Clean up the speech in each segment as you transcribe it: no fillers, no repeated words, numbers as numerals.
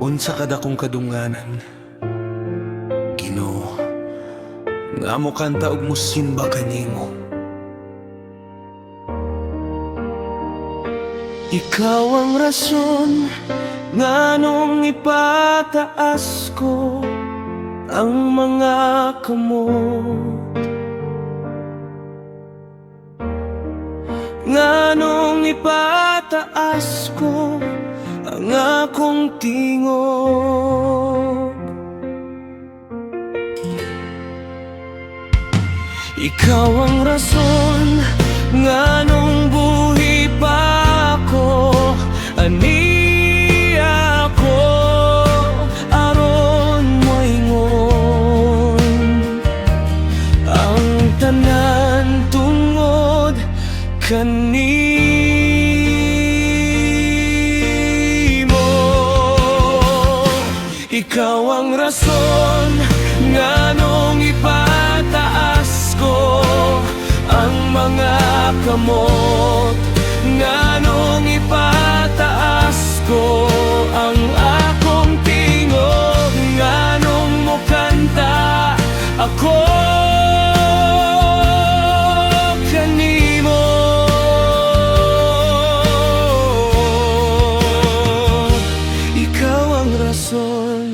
Unsa kada kong kadunganan, Ginoo, nga mo kanta og musimba kanimo. Ikaw ang rason nganong ipataas ko ang mga kamot, nganong ipataas ko ang akong tingog. Ikaw ang rason nganong buhi pa ako, ani ako aron moingon ang tanan tungod kanimo. Ikaw ang rason nganong ipataas ko ang mga kamot, nganong ipataas ko ang akong tingog, nganong mo kanta ako kanimo. Ikaw ang rason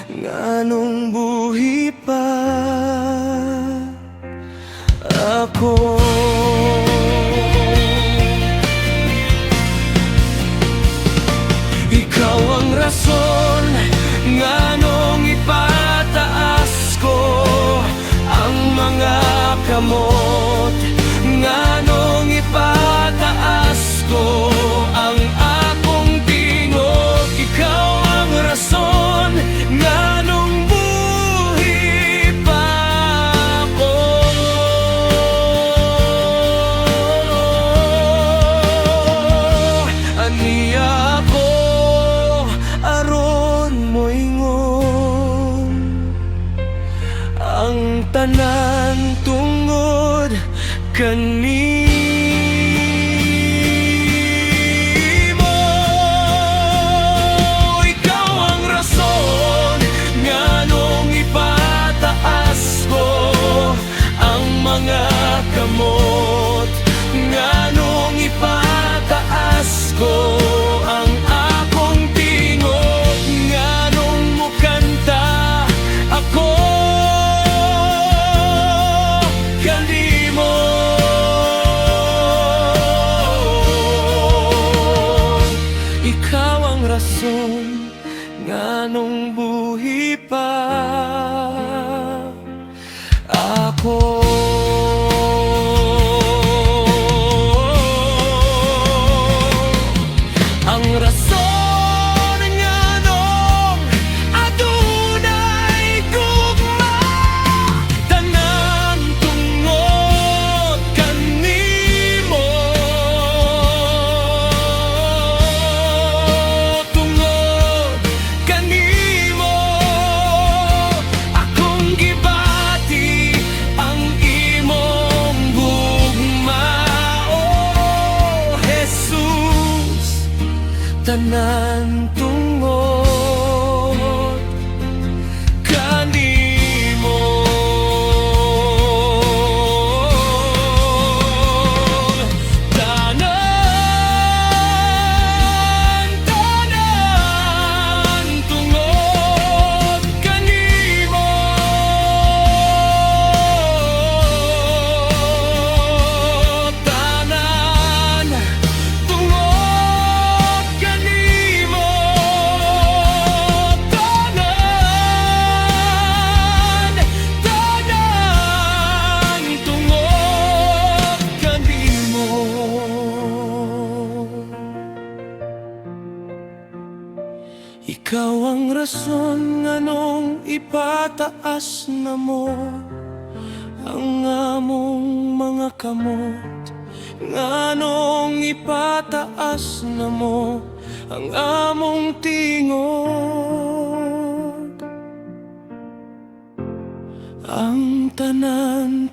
nganong buhi pa ako. Ikaw ang rason nganong ipataas ko ang mga kamot, nganong ipataas ko ang akong tingog. Ikaw ang rason nganong buhi pa ako. Aniya ako aron moingon ang tanan tungod kanimo. Ikaw ang rason nganong ipataas ko ang mga kamot, nganong ipataas ko ang akong tingog, nganong mo kanta ako kanimo. Ikaw ang rason nganong buhi pa ako. Ang rason nganong adunay gugma, tanan tungod kanimo, tungod kanimo. Akong gibati ang imong gugma, oh Jesus, tanan tungod kanimo. Tanan tungod kanimo. Tanan tungod kanimo. Tanan tungod kanimo. Ikaw ang rason nganong ipataas na mo ang among mga kamot, nganong ipataas na mo ang among tingog, ang tanan